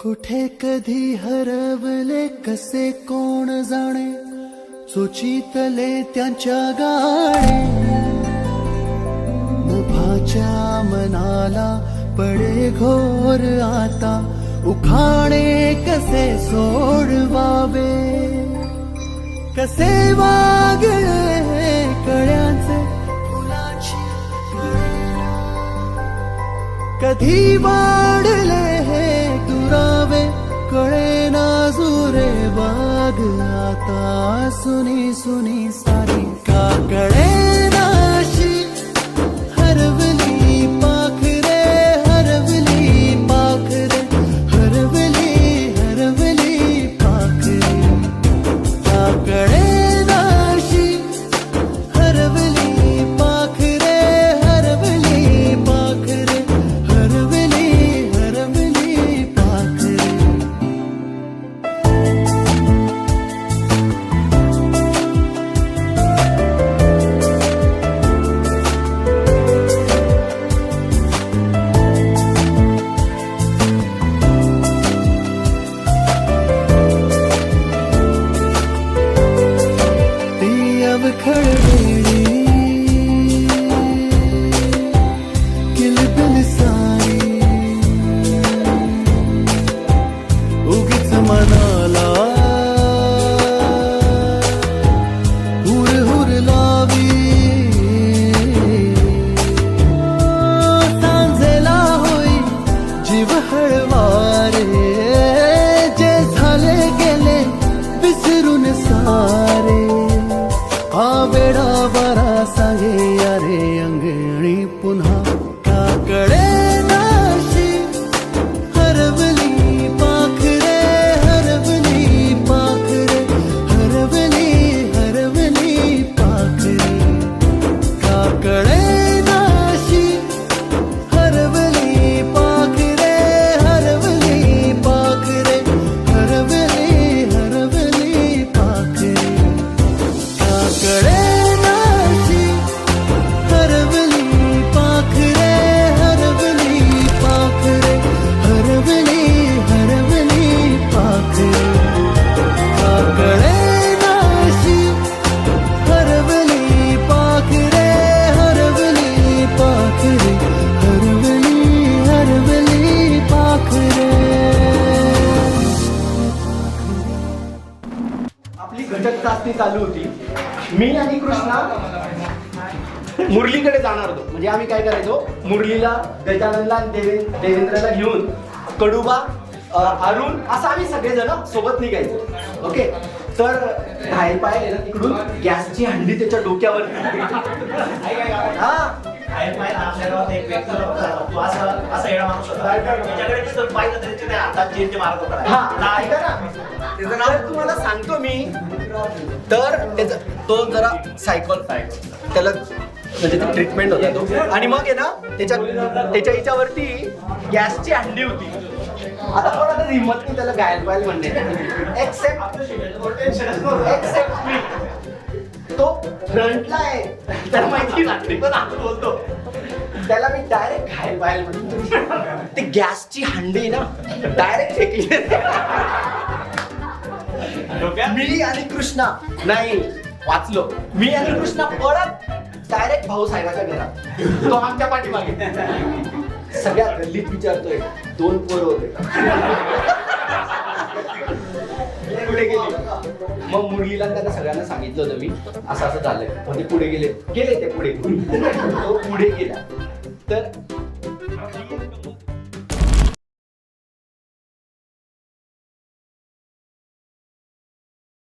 कुठे कधी हरवले कसे कोण जाणे, सुचितले त्यांच्या गाणे. मुभाच्या मनाला पडे घोर आता, उखाणे कसे सोडवावे, कसे वागले कळ्यांचे फुलाची कळेना. कधी वाढले हे दुरावे कळेना जुरे वाग आता. सुनी सुनी सारी का कळेना अशी हरवली पाखरे, हरवली पाखरे, हरवली हरवली पाखरे. का कळेना अशी हरवली पाखरे, हरवली पाखरे, हरवली हरवली पाखरे. ती अवखळलेली किलबिल सारी उगीच मनाला हुर हुर लावी. सांजेला होई जीव हळवारे, जे झाले गेले विसरून सारे. हा वेडा बरा सांगे अरे अंगणी पुन्हा. का कळेना अशी हरवली पाखरे, हरवली पाखरे, हरवली हरवली पाखरे. का कळेना अशी हरवली पाखरे, हरवली पाखरे, हरवली हरवली पाखरे. का कळेना अशी हरवली पाखरे, हरवली पाखरे, हरवली हरवली पाखरे. का कळेना अशी हरवली पाखरे, हरवली पाखरे, हरवली हरवली पाखरे. आपली घटक चाचणी चालू होती. मी आणि कृष्णा मुरलीकडे जाणार होतो. म्हणजे आम्ही काय करायचो, मुरलीला, गजाननला आणि देवेंद्रला घेऊन कडुबा, अरुण असं आम्ही सगळेजण सोबत निघायचो. ओके, तर घायल पाय आहे ना तिकडून गॅसची हंडी त्याच्या डोक्यावर. हा एक व्यक्ती तू असं येणं माणूस होता त्याच्याकडे पाहिलं तरी त्या हातात जे मार्ग होता. हा ऐका ना, त्याचं नाव तुम्हाला सांगतो मी. तर त्याचा तो जरा सायकल त्याला म्हणजे ट्रीटमेंट होता तो. आणि मग आहे ना त्याच्या हिच्यावरती गॅसची हंडी होती. आता कोणाला हिंमत नाही त्याला घायल पाहिजे म्हणणे. एक्सेप्ट मी. तो फ्रंटला आहे, त्याला माहिती लागते पण आपण बोलतो त्याला मी डायरेक्ट घायल पाहिजे म्हणतो. ते गॅसची हंडी ना डायरेक्ट फेकली. मी आणि कृष्णा नाही वाचलो. मी आणि कृष्णा पळत डायरेक्ट भाऊ साहेबाच्या घरात. तो आमच्या पाठीमागे. सगळ्या गल्लीत विचारतोय, 2 पोरं होते पुढे गेले. मग मुरलीला त्यांना सगळ्यांना सांगितलं होतं मी असं असं झालंय. मग ते पुढे गेले ते पुढे. तो पुढे गेला तर